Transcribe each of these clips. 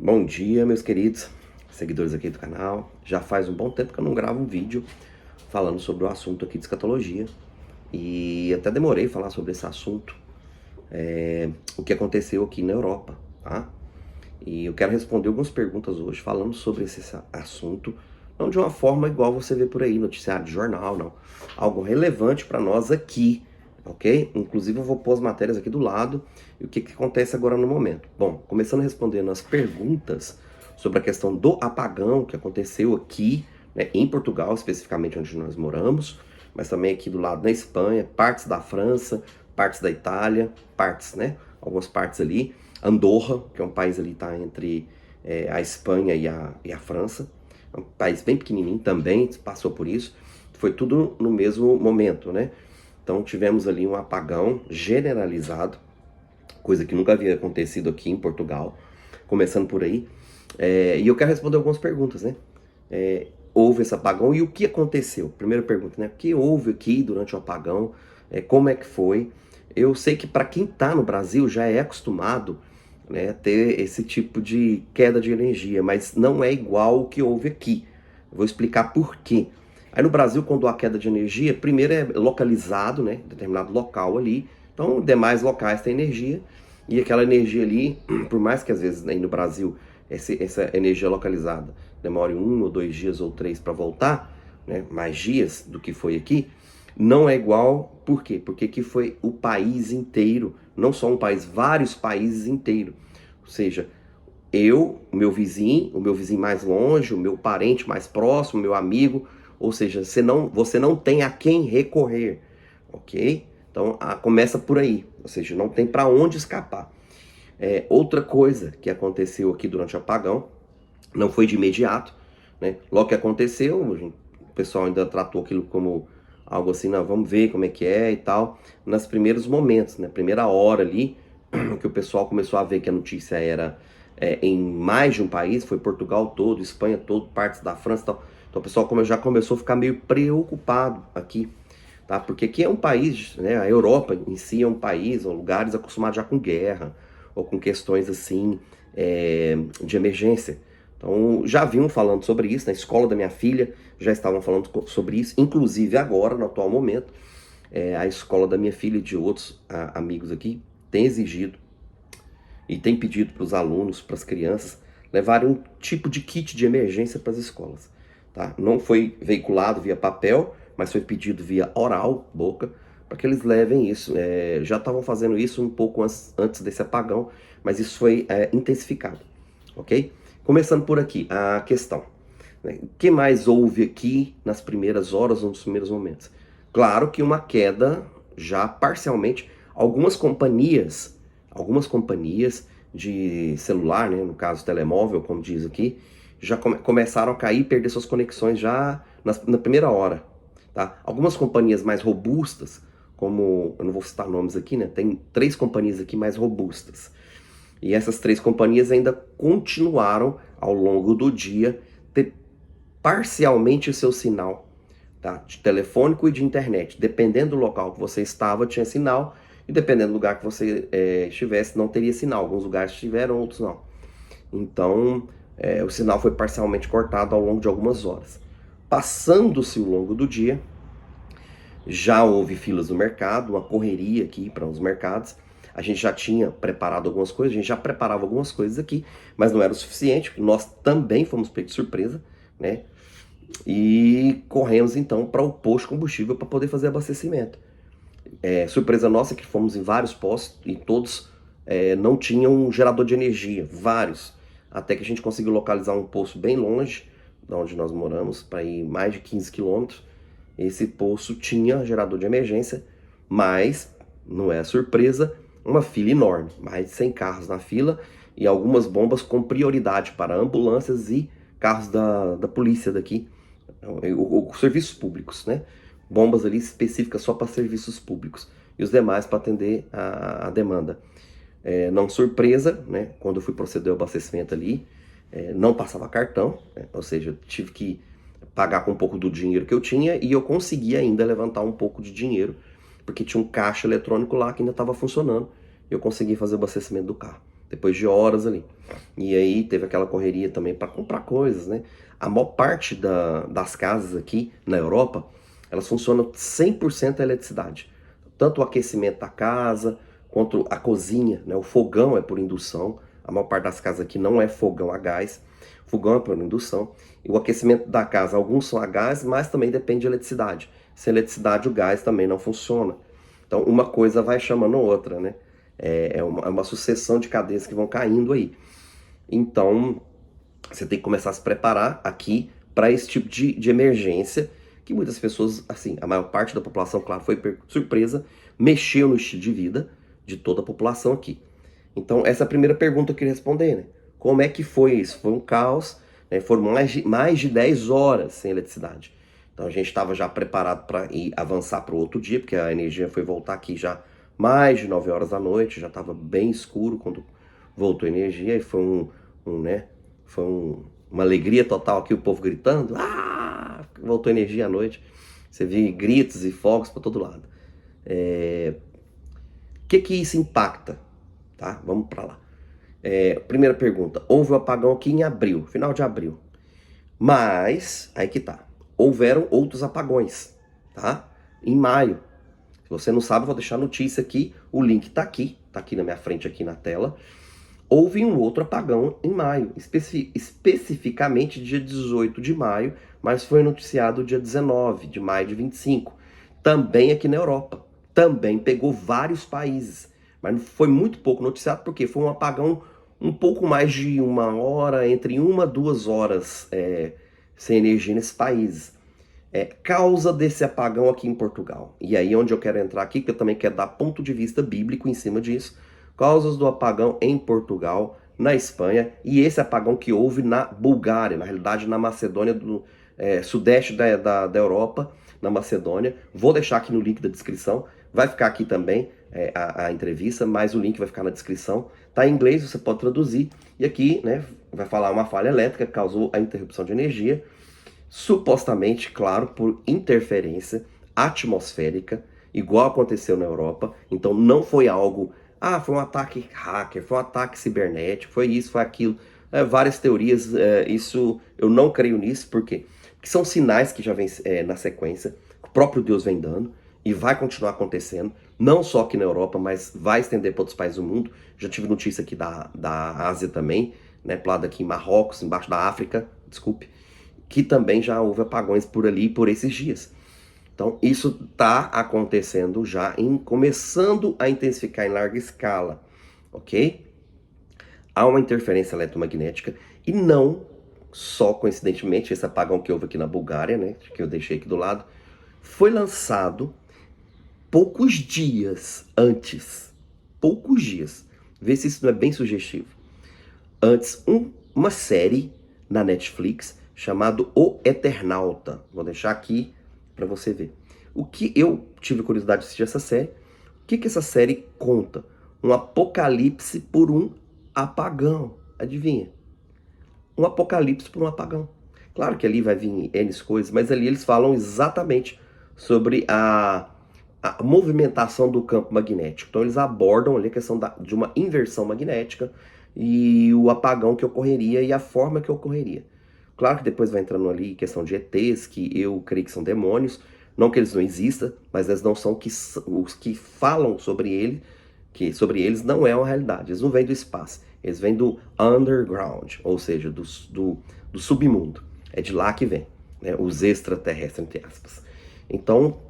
Bom dia, meus queridos seguidores aqui do canal. Já faz um bom tempo que eu não gravo um vídeo falando sobre o assunto aqui de escatologia. E até demorei a falar sobre esse assunto, o que aconteceu aqui na Europa, tá? E eu quero responder algumas perguntas hoje falando sobre esse assunto, não de uma forma igual você vê por aí, noticiário de jornal, não. Algo relevante para nós aqui, ok? Inclusive eu vou pôr as matérias aqui do lado e o que acontece agora no momento. Bom, começando respondendo as perguntas sobre a questão do apagão que aconteceu aqui, né, em Portugal, especificamente onde nós moramos, mas também aqui do lado na Espanha, partes da França, partes da Itália, partes, né? Algumas partes ali. Andorra, que é um país ali, tá entre a Espanha e a França. É um país bem pequenininho também, passou por isso. Foi tudo no mesmo momento, né? Então tivemos ali um apagão generalizado, coisa que nunca havia acontecido aqui em Portugal, começando por aí. E eu quero responder algumas perguntas, né? Houve esse apagão e o que aconteceu? Primeira pergunta, né? O que houve aqui durante o apagão? Como é que foi? Eu sei que para quem está no Brasil já é acostumado, né, ter esse tipo de queda de energia, mas não é igual o que houve aqui. Eu vou explicar por quê. Aí no Brasil, quando há queda de energia, primeiro é localizado, né, determinado local ali, então demais locais têm energia, e aquela energia ali, por mais que às vezes aí no Brasil essa energia localizada demore 1 ou 2 dias ou 3 para voltar, né, mais dias do que foi aqui, não é igual. Por quê? Porque aqui foi o país inteiro, não só um país, vários países inteiros. Ou seja, o meu vizinho mais longe, o meu parente mais próximo, o meu amigo, ou seja, você não tem a quem recorrer, ok? Então começa por aí, ou seja, não tem para onde escapar. Outra coisa que aconteceu aqui durante o apagão, não foi de imediato, né? Logo que aconteceu, o pessoal ainda tratou aquilo como algo assim, não, vamos ver como é que é e tal. Nos primeiros momentos, né? Primeira hora ali, que o pessoal começou a ver que a notícia era em mais de um país, foi Portugal todo, Espanha todo, partes da França e tal. Então o pessoal já começou a ficar meio preocupado aqui, tá? Porque aqui é um país, né? A Europa em si é um país, ou lugares acostumados já com guerra, ou com questões assim, de emergência. Então já vinham falando sobre isso, na escola da minha filha já estavam falando sobre isso, inclusive agora, no atual momento, a escola da minha filha e de outros amigos aqui tem exigido e tem pedido para os alunos, para as crianças, levarem um tipo de kit de emergência para as escolas. Tá? Não foi veiculado via papel, mas foi pedido via oral, boca, para que eles levem isso. Já estavam fazendo isso um pouco antes desse apagão, mas isso foi intensificado, ok? Começando por aqui, a questão. Né? O que mais houve aqui nas primeiras horas, nos primeiros momentos? Claro que uma queda já parcialmente, algumas companhias de celular, né, no caso telemóvel, como diz aqui, já começaram a cair e perder suas conexões já na primeira hora. Tá? Algumas companhias mais robustas, como, eu não vou citar nomes aqui, né? Tem 3 companhias aqui mais robustas. E essas 3 companhias ainda continuaram ao longo do dia ter parcialmente o seu sinal, tá? De telefônico e de internet. Dependendo do local que você estava, tinha sinal, e dependendo do lugar que você estivesse, não teria sinal. Alguns lugares tiveram, outros não. Então, o sinal foi parcialmente cortado ao longo de algumas horas. Passando-se o longo do dia, já houve filas no mercado, uma correria aqui para os mercados. A gente já tinha preparado algumas coisas, a gente já preparava algumas coisas aqui, mas não era o suficiente. Nós também fomos pegos de surpresa, né? E corremos então para o posto de combustível para poder fazer abastecimento. Surpresa nossa que fomos em vários postos e todos não tinham um gerador de energia, vários. Até que a gente conseguiu localizar um posto bem longe de onde nós moramos, para ir mais de 15 quilômetros. Esse posto tinha gerador de emergência, mas, não é surpresa, uma fila enorme, mais de 100 carros na fila e algumas bombas com prioridade para ambulâncias e carros da polícia daqui, serviços públicos, né? Bombas ali específicas só para serviços públicos e os demais para atender a demanda. Não surpresa, né? Quando eu fui proceder ao abastecimento ali, não passava cartão, né? Ou seja, tive que pagar com um pouco do dinheiro que eu tinha e eu consegui ainda levantar um pouco de dinheiro, porque tinha um caixa eletrônico lá que ainda estava funcionando e eu consegui fazer o abastecimento do carro. depois de horas ali. E aí teve aquela correria também para comprar coisas, né? A maior parte das casas aqui na Europa, elas funcionam 100% a eletricidade. Tanto o aquecimento da casa, quanto a cozinha, né? O fogão é por indução. A maior parte das casas aqui não é fogão a gás. Fogão é por indução. E o aquecimento da casa, alguns são a gás, mas também depende de eletricidade. Sem eletricidade, o gás também não funciona. Então, uma coisa vai chamando a outra, né? É uma sucessão de cadeias que vão caindo aí. Então, você tem que começar a se preparar aqui para esse tipo de emergência, que muitas pessoas, assim, a maior parte da população, claro, foi surpresa, mexeu no estilo de vida de toda a população aqui. Então, essa é a primeira pergunta que eu queria responder, né? Como é que foi isso? Foi um caos, né? Foram mais de 10 horas sem eletricidade. Então, a gente estava já preparado para ir avançar para o outro dia, porque a energia foi voltar aqui já mais de 9 horas da noite, já estava bem escuro quando voltou a energia, e foi uma alegria total aqui, o povo gritando, voltou energia à noite. Você viu gritos e fogos para todo lado. O que isso impacta? Tá? Vamos para lá. Primeira pergunta, houve um apagão aqui em abril, final de abril. Mas, aí que tá, houveram outros apagões, tá? Em maio. Se você não sabe, eu vou deixar a notícia aqui, o link tá aqui na minha frente aqui na tela. Houve um outro apagão em maio, especificamente dia 18 de maio, mas foi noticiado dia 19 de maio de 25, também aqui na Europa. Também pegou vários países, mas foi muito pouco noticiado porque foi um apagão um pouco mais de 1 hora, entre 1 a 2 horas sem energia nesses países. Causa desse apagão aqui em Portugal. E aí onde eu quero entrar aqui, que eu também quero dar ponto de vista bíblico em cima disso. Causas do apagão em Portugal, na Espanha, e esse apagão que houve na Bulgária, na realidade na Macedônia, do sudeste da Europa, na Macedônia. Vou deixar aqui no link da descrição, vai ficar aqui também a entrevista, mas o link vai ficar na descrição. Tá em inglês, você pode traduzir, e aqui, né, vai falar uma falha elétrica que causou a interrupção de energia, supostamente, claro, por interferência atmosférica, igual aconteceu na Europa. Então não foi algo, foi um ataque hacker, foi um ataque cibernético, foi isso, foi aquilo. Várias teorias, isso eu não creio nisso, por quê? Porque são sinais que já vem na sequência, que o próprio Deus vem dando, e vai continuar acontecendo, não só aqui na Europa, mas vai estender para outros países do mundo. Já tive notícia aqui da Ásia também, né, pro lado aqui em Marrocos, embaixo da África, desculpe, que também já houve apagões por ali por esses dias. Então isso está acontecendo já, começando a intensificar em larga escala, ok? Há uma interferência eletromagnética e não só coincidentemente esse apagão que houve aqui na Bulgária, né, que eu deixei aqui do lado, foi lançado poucos dias antes, vê se isso não é bem sugestivo, antes uma série na Netflix chamado O Eternauta. Vou deixar aqui para você ver. O que eu tive curiosidade de assistir essa série. O que essa série conta? Um apocalipse por um apagão. Adivinha? Um apocalipse por um apagão. Claro que ali vai vir N coisas, mas ali eles falam exatamente sobre a movimentação do campo magnético. Então eles abordam ali a questão de uma inversão magnética e o apagão que ocorreria e a forma que ocorreria. Claro que depois vai entrando ali questão de ETs, que eu creio que são demônios, não que eles não existam, mas eles não são os que falam sobre ele, que sobre eles não é uma realidade. Eles não vêm do espaço, eles vêm do underground, ou seja, do submundo. É de lá que vem, né, os extraterrestres, entre aspas. Então,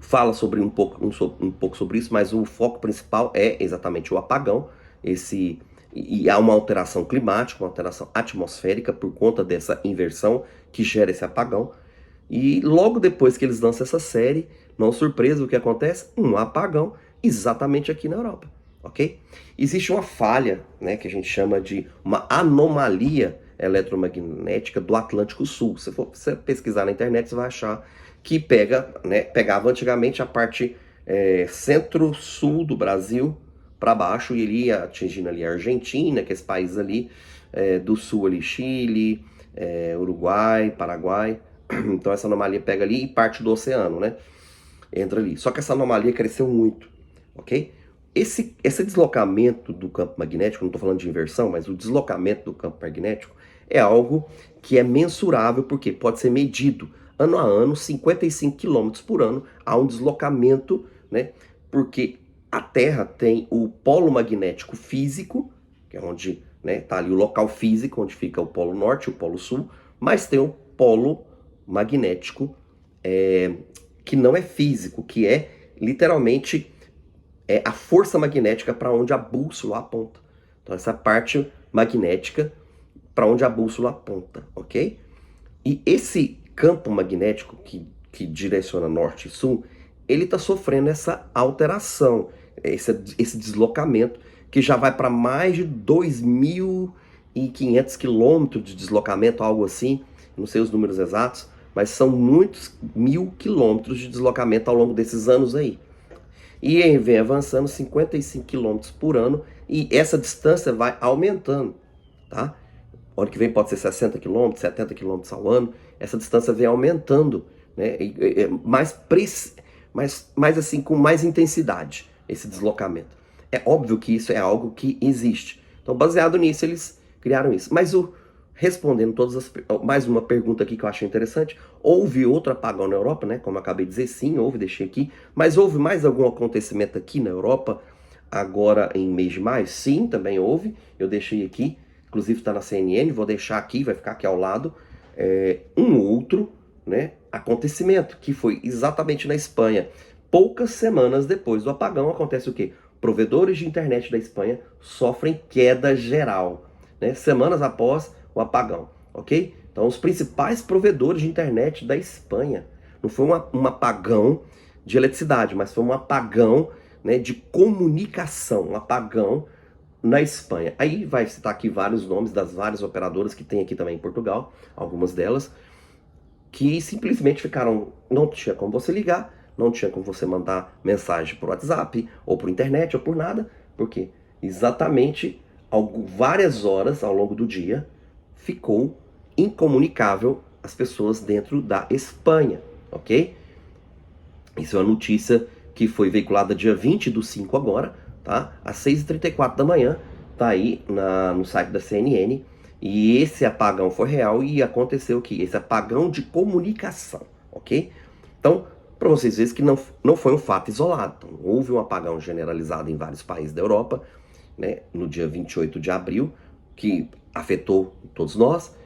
fala sobre um pouco sobre isso, mas o foco principal é exatamente o apagão, e há uma alteração climática, uma alteração atmosférica por conta dessa inversão que gera esse apagão. E logo depois que eles lançam essa série, não surpresa, o que acontece? Um apagão exatamente aqui na Europa, ok? Existe uma falha, né, que a gente chama de uma anomalia eletromagnética do Atlântico Sul. Se você pesquisar na internet, você vai achar que pegava antigamente a parte centro-sul do Brasil para baixo, e ele ia atingindo ali a Argentina, que é esse país ali do sul ali, Chile, Uruguai, Paraguai. Então essa anomalia pega ali e parte do oceano, né? Entra ali. Só que essa anomalia cresceu muito, ok? Esse deslocamento do campo magnético, não estou falando de inversão, mas o deslocamento do campo magnético é algo que é mensurável, porque pode ser medido ano a ano, 55 quilômetros por ano, há um deslocamento, né? Porque a Terra tem o polo magnético físico, que é onde, né, tá ali o local físico, onde fica o polo norte e o polo sul, mas tem o polo magnético que não é físico, que é literalmente a força magnética para onde a bússola aponta. Então essa parte magnética para onde a bússola aponta, ok? E esse campo magnético que direciona norte e sul, ele está sofrendo essa alteração, esse deslocamento, que já vai para mais de 2.500 quilômetros de deslocamento, algo assim, não sei os números exatos, mas são muitos 1.000 quilômetros de deslocamento ao longo desses anos aí. E vem avançando 55 quilômetros por ano, e essa distância vai aumentando, tá? Ano que vem pode ser 60 quilômetros, 70 quilômetros ao ano, essa distância vem aumentando, né? Mais assim, com mais intensidade, esse deslocamento. É óbvio que isso é algo que existe. Então, baseado nisso, eles criaram isso. Mas respondendo mais uma pergunta aqui que eu achei interessante, houve outro apagão na Europa, né? Como eu acabei de dizer, sim, houve, deixei aqui. Mas houve mais algum acontecimento aqui na Europa, agora em mês de maio? Sim, também houve, eu deixei aqui. Inclusive está na CNN, vou deixar aqui, vai ficar aqui ao lado, um outro, né, acontecimento, que foi exatamente na Espanha. Poucas semanas depois do apagão, acontece o quê? Provedores de internet da Espanha sofrem queda geral, né, semanas após o apagão, ok? Então, os principais provedores de internet da Espanha, não foi um apagão de eletricidade, mas foi um apagão, né, de comunicação, um apagão na Espanha. Aí vai citar aqui vários nomes das várias operadoras que tem aqui também em Portugal, algumas delas, que simplesmente ficaram, não tinha como você ligar, não tinha como você mandar mensagem por WhatsApp, ou por internet, ou por nada, porque exatamente várias horas ao longo do dia ficou incomunicável as pessoas dentro da Espanha, ok? Isso é uma notícia que foi veiculada dia 20/5 agora, tá? Às 6h34 da manhã, tá aí no site da CNN. E esse apagão foi real e aconteceu o quê? Esse apagão de comunicação, ok? Então, para vocês verem que não foi um fato isolado. Então, houve um apagão generalizado em vários países da Europa, né, no dia 28 de abril, que afetou todos nós.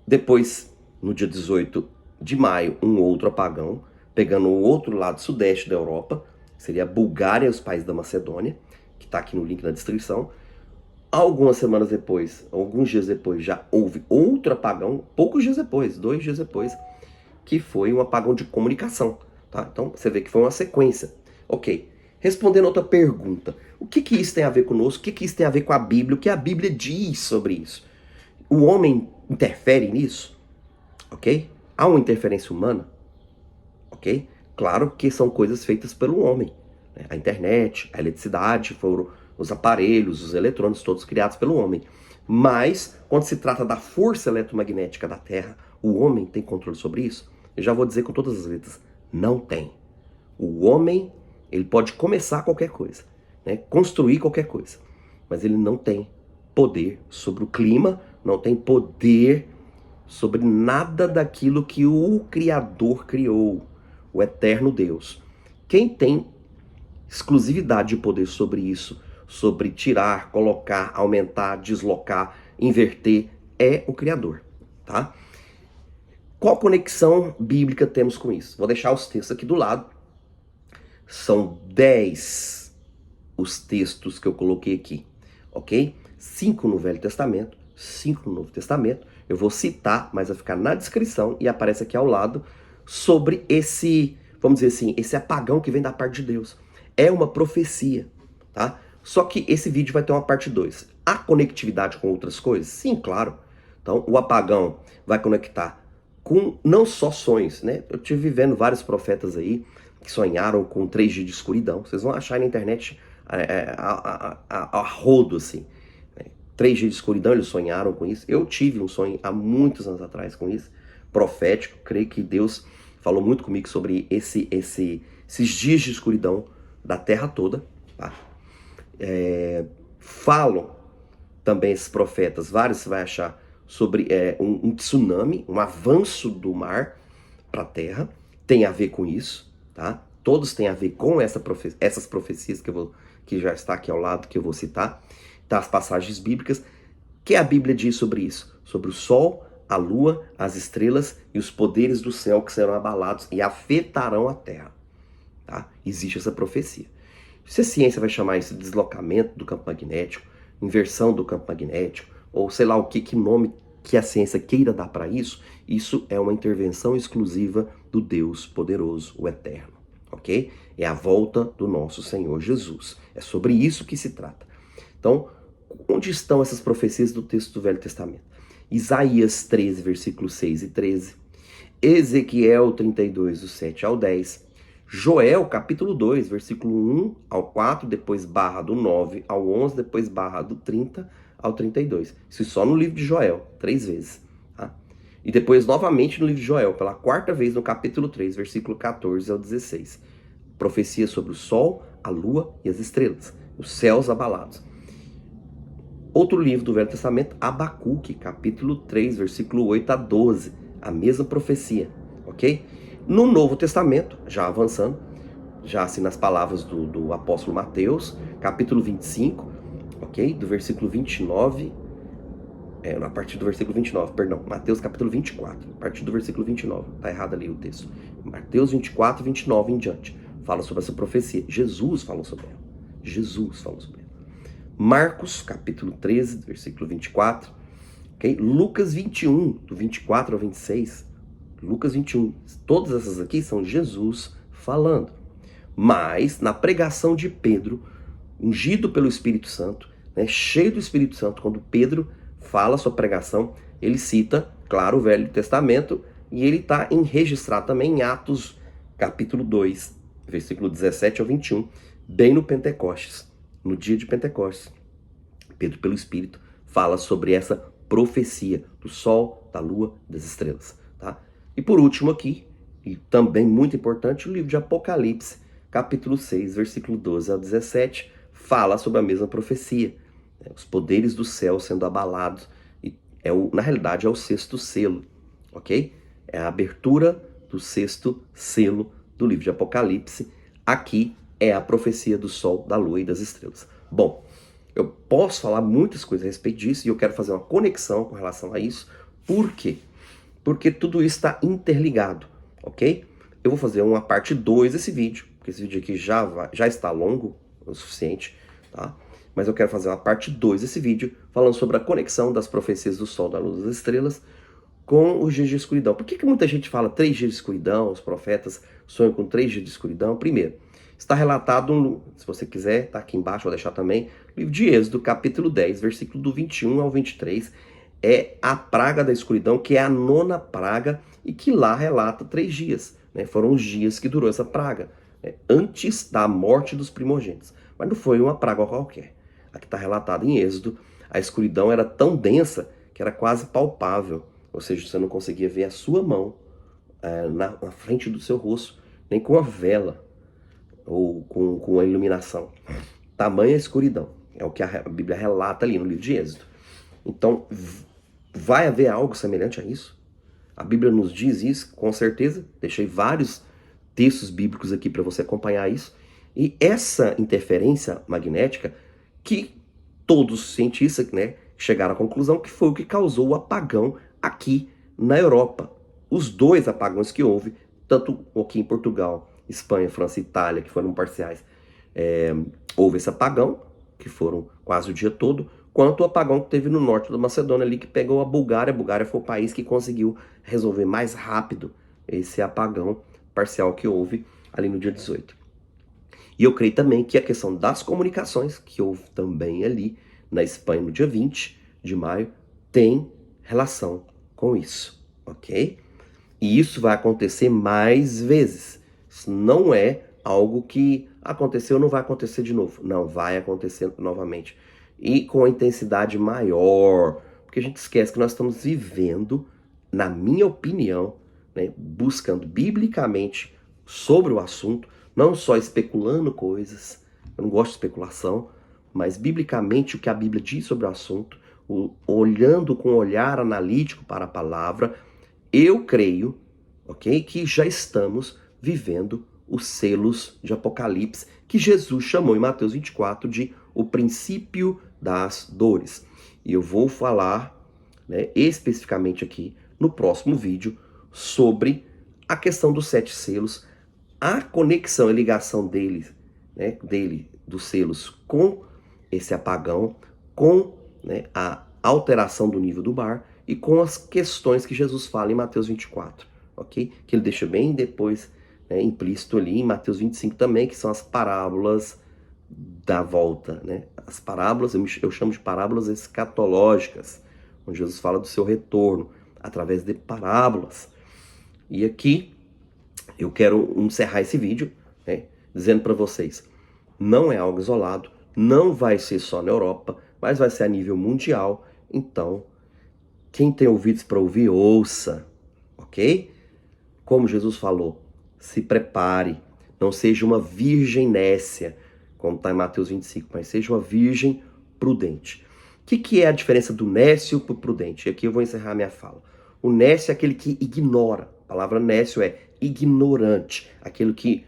Depois, no dia 18 de maio, um outro apagão, pegando o outro lado sudeste da Europa, que seria a Bulgária e os países da Macedônia, que está aqui no link na descrição. Algumas semanas depois, alguns dias depois, já houve outro apagão, poucos dias depois, 2 dias depois, que foi um apagão de comunicação, tá? Então, você vê que foi uma sequência. Ok, respondendo outra pergunta, o que isso tem a ver conosco? O que isso tem a ver com a Bíblia? O que a Bíblia diz sobre isso? O homem interfere nisso? Ok? Há uma interferência humana? Ok? Claro que são coisas feitas pelo homem, né? A internet, a eletricidade, foram os aparelhos, os eletrônicos, todos criados pelo homem. Mas, quando se trata da força eletromagnética da Terra, o homem tem controle sobre isso? Eu já vou dizer com todas as letras, não tem. O homem, ele pode começar qualquer coisa, né? Construir qualquer coisa, mas ele não tem poder sobre o clima, não tem poder sobre nada daquilo que o Criador criou, o eterno Deus. Quem tem exclusividade de poder sobre isso, sobre tirar, colocar, aumentar, deslocar, inverter, é o Criador, tá? Qual conexão bíblica temos com isso? Vou deixar os textos aqui do lado. São 10 os textos que eu coloquei aqui, ok? 5 no Velho Testamento, 5 no Novo Testamento. Eu vou citar, mas vai ficar na descrição e aparece aqui ao lado sobre esse, vamos dizer assim, esse apagão que vem da parte de Deus. É uma profecia, tá? Só que esse vídeo vai ter uma parte 2. Há conectividade com outras coisas? Sim, claro. Então, o apagão vai conectar com não só sonhos, né? Eu tive vendo vários profetas aí que sonharam com 3 dias de escuridão. Vocês vão achar na internet a rodo, assim. 3 dias de escuridão, eles sonharam com isso. Eu tive um sonho há muitos anos atrás com isso, profético. Creio que Deus falou muito comigo sobre esses dias de escuridão da terra toda, tá? falam também esses profetas, vários você vai achar, sobre um tsunami, um avanço do mar para a terra, tem a ver com isso, tá? Todos têm a ver com essas profecias que já está aqui ao lado, que eu vou citar, tá? As passagens bíblicas, que a Bíblia diz sobre isso, sobre o sol, a lua, as estrelas e os poderes do céu que serão abalados e afetarão a terra, tá? Existe essa profecia. Se a ciência vai chamar isso de deslocamento do campo magnético, inversão do campo magnético, ou sei lá o que nome que a ciência queira dar para isso, isso é uma intervenção exclusiva do Deus poderoso, o eterno, ok? É a volta do nosso Senhor Jesus. É sobre isso que se trata. Então, onde estão essas profecias do texto do Velho Testamento? Isaías 13, versículos 6 e 13. Ezequiel 32, do 7 ao 10. Joel, capítulo 2, versículo 1 ao 4, depois barra do 9 ao 11, depois barra do 30 ao 32. Isso só no livro de Joel, 3 vezes. Tá? E depois novamente no livro de Joel, pela 4ª vez no capítulo 3, versículo 14 ao 16. Profecia sobre o sol, a lua e as estrelas, os céus abalados. Outro livro do Velho Testamento, Abacuque, capítulo 3, versículo 8 a 12. A mesma profecia, ok? No Novo Testamento, já avançando, já assim nas palavras do apóstolo Mateus, capítulo 25, ok? Do versículo 29, a partir do versículo 29, perdão, Mateus capítulo 24, a partir do versículo 29, tá errado ali o texto. Mateus 24, 29 em diante, fala sobre essa profecia. Jesus falou sobre ela. Jesus falou sobre ela. Marcos capítulo 13, versículo 24, ok? Lucas 21, do 24 ao 26, Lucas 21, todas essas aqui são Jesus falando. Mas, na pregação de Pedro, ungido pelo Espírito Santo, né, cheio do Espírito Santo, quando Pedro fala sua pregação, ele cita, claro, o Velho Testamento, e ele está registrado também em Atos, capítulo 2, versículo 17 ao 21, bem no Pentecostes, no dia de Pentecostes. Pedro, pelo Espírito, fala sobre essa profecia do sol, da lua, das estrelas, tá? E por último aqui, e também muito importante, o livro de Apocalipse, capítulo 6, versículo 12 ao 17, fala sobre a mesma profecia, né? Os poderes do céu sendo abalados, e na realidade é o 6º selo, ok? É a abertura do 6º selo do livro de Apocalipse. Aqui é a profecia do sol, da lua e das estrelas. Bom, eu posso falar muitas coisas a respeito disso e eu quero fazer uma conexão com relação a isso. Por quê? Porque tudo isso está interligado, ok? Eu vou fazer uma parte 2 desse vídeo, porque esse vídeo aqui já está longo o suficiente, tá? Mas eu quero fazer uma parte 2 desse vídeo, falando sobre a conexão das profecias do sol, da luz e das estrelas com os dias de escuridão. Por que muita gente fala 3 dias de escuridão, os profetas sonham com 3 dias de escuridão? Primeiro, está relatado, se você quiser, tá aqui embaixo, vou deixar também, livro de Êxodo, capítulo 10, versículo do 21 ao 23, é a praga da escuridão, que é a 9ª praga, e que lá relata 3 dias. Né? Foram os dias que durou essa praga, né? Antes da morte dos primogênitos. Mas não foi uma praga qualquer. Aqui está relatado em Êxodo, a escuridão era tão densa que era quase palpável. Ou seja, você não conseguia ver a sua mão na frente do seu rosto, nem com a vela ou com a iluminação. Tamanha escuridão. É o que a Bíblia relata ali no livro de Êxodo. Então, vai haver algo semelhante a isso? A Bíblia nos diz isso, com certeza. Deixei vários textos bíblicos aqui para você acompanhar isso. E essa interferência magnética, que todos os cientistas, né, chegaram à conclusão que foi o que causou o apagão aqui na Europa. Os 2 apagões que houve, tanto aqui em Portugal, Espanha, França e Itália, que foram parciais, houve esse apagão, que foram quase o dia todo, quanto o apagão que teve no norte da Macedônia ali, que pegou a Bulgária. A Bulgária foi o país que conseguiu resolver mais rápido esse apagão parcial que houve ali no dia 18. E eu creio também que a questão das comunicações, que houve também ali na Espanha no dia 20 de maio, tem relação com isso, ok? E isso vai acontecer mais vezes. Isso não é algo que aconteceu, não vai acontecer de novo. Não, vai acontecer novamente. E com a intensidade maior. Porque a gente esquece que nós estamos vivendo, na minha opinião, né, buscando biblicamente sobre o assunto, não só especulando coisas. Eu não gosto de especulação, mas biblicamente o que a Bíblia diz sobre o assunto, olhando com um olhar analítico para a palavra, eu creio, ok, que já estamos vivendo os selos de Apocalipse, que Jesus chamou em Mateus 24 de o princípio das dores. E eu vou falar, né, especificamente aqui no próximo vídeo sobre a questão dos 7 selos, a conexão e ligação dele, né, dos selos com esse apagão, com, né, a alteração do nível do mar e com as questões que Jesus fala em Mateus 24, ok? Que ele deixa bem depois, né, implícito ali em Mateus 25 também, que são as parábolas da volta, né? As parábolas, eu chamo de parábolas escatológicas, onde Jesus fala do seu retorno através de parábolas. E aqui eu quero encerrar esse vídeo, né, dizendo para vocês, não é algo isolado, não vai ser só na Europa, mas vai ser a nível mundial. Então, quem tem ouvidos para ouvir, ouça, ok? Como Jesus falou, se prepare, não seja uma virgem nécia, como está em Mateus 25, mas seja uma virgem prudente. O que é a diferença do nécio para o prudente? E aqui eu vou encerrar minha fala. O nécio é aquele que ignora. A palavra nécio é ignorante. Aquilo que,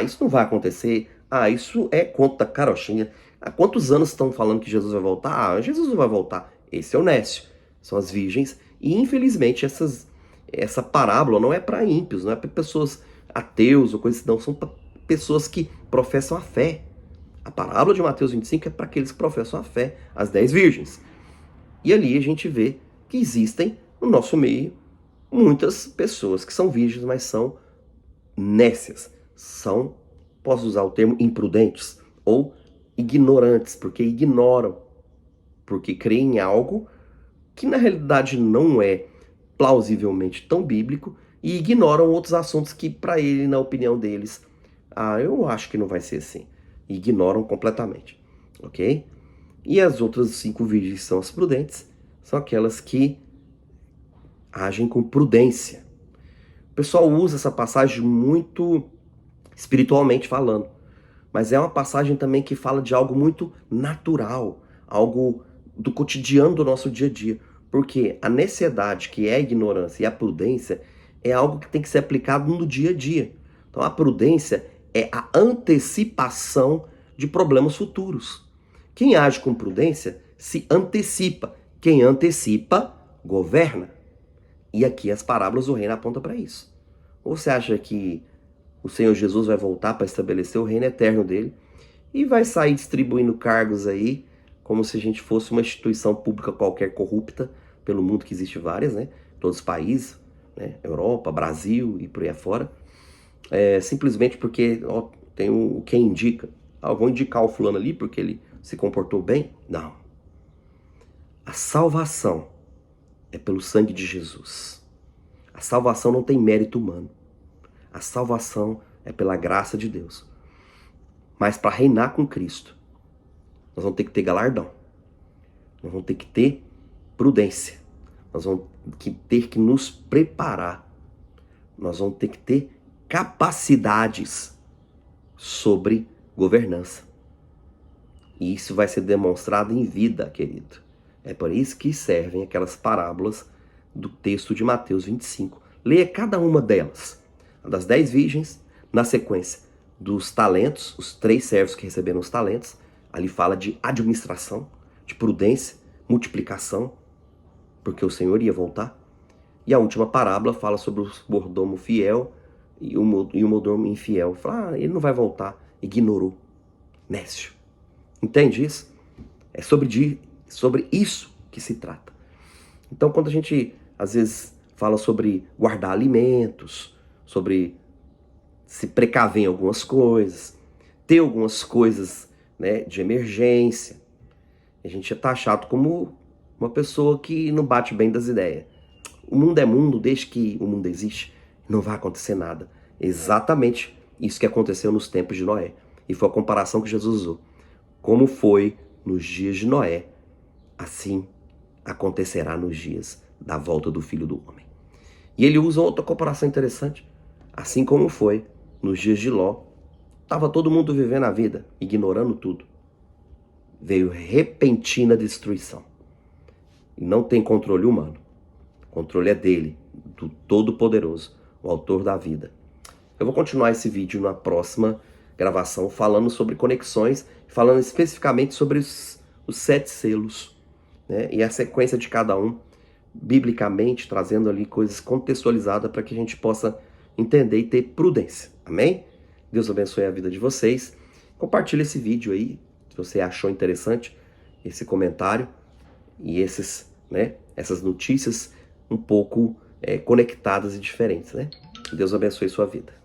isso não vai acontecer. Isso é conto da carochinha. Há quantos anos estão falando que Jesus vai voltar? Jesus não vai voltar. Esse é o nécio. São as virgens. E infelizmente essa parábola não é para ímpios, não é para pessoas ateus ou coisas assim, não. São para pessoas que professam a fé. A parábola de Mateus 25 é para aqueles que professam a fé, as 10 virgens. E ali a gente vê que existem, no nosso meio, muitas pessoas que são virgens, mas são nécias. São, posso usar o termo, imprudentes ou ignorantes, porque ignoram, porque creem em algo que na realidade não é plausivelmente tão bíblico e ignoram outros assuntos que para ele, na opinião deles, eu acho que não vai ser assim. Ignoram completamente, ok? E as outras 5 virgens são as prudentes, são aquelas que agem com prudência. O pessoal usa essa passagem muito espiritualmente falando, mas é uma passagem também que fala de algo muito natural, algo do cotidiano do nosso dia a dia, porque a necessidade, que é a ignorância, e a prudência é algo que tem que ser aplicado no dia a dia. Então a prudência é a antecipação de problemas futuros. Quem age com prudência se antecipa. Quem antecipa, governa. E aqui as parábolas do reino apontam para isso. Ou você acha que o Senhor Jesus vai voltar para estabelecer o reino eterno dele e vai sair distribuindo cargos aí, como se a gente fosse uma instituição pública qualquer corrupta, pelo mundo que existe várias, né? Todos os países, né? Europa, Brasil e por aí afora. Simplesmente porque tem quem indica. Vou indicar o fulano ali porque ele se comportou bem. Não. A salvação é pelo sangue de Jesus. A salvação não tem mérito humano. A salvação é pela graça de Deus. Mas para reinar com Cristo, nós vamos ter que ter galardão. Nós vamos ter que ter prudência. Nós vamos ter que nos preparar. Nós vamos ter que ter capacidades sobre governança. E isso vai ser demonstrado em vida, querido. É por isso que servem aquelas parábolas do texto de Mateus 25. Leia cada uma delas. A das 10 virgens, na sequência dos talentos, os 3 servos que receberam os talentos. Ali fala de administração, de prudência, multiplicação, porque o Senhor ia voltar. E a última parábola fala sobre o mordomo fiel e o mordomo infiel. Fala, ele não vai voltar, ignorou, nécio. Entende isso? É sobre isso que se trata. Então, quando a gente, às vezes, fala sobre guardar alimentos, sobre se precaver em algumas coisas, ter algumas coisas, né, de emergência, a gente é taxado como uma pessoa que não bate bem das ideias. O mundo é mundo, desde que o mundo existe, não vai acontecer nada. Exatamente isso que aconteceu nos tempos de Noé. E foi a comparação que Jesus usou. Como foi nos dias de Noé, assim acontecerá nos dias da volta do Filho do Homem. E ele usa outra comparação interessante. Assim como foi nos dias de Ló, estava todo mundo vivendo a vida, ignorando tudo. veio repentina destruição. E não tem controle humano. O controle é dele, do Todo-Poderoso, o autor da vida. Eu vou continuar esse vídeo na próxima gravação falando sobre conexões, falando especificamente sobre os 7 selos, né? E a sequência de cada um, biblicamente, trazendo ali coisas contextualizadas para que a gente possa entender e ter prudência. Amém? Deus abençoe a vida de vocês. Compartilhe esse vídeo aí, se você achou interessante, esse comentário e essas notícias um pouco conectadas e diferentes, né? Deus abençoe sua vida.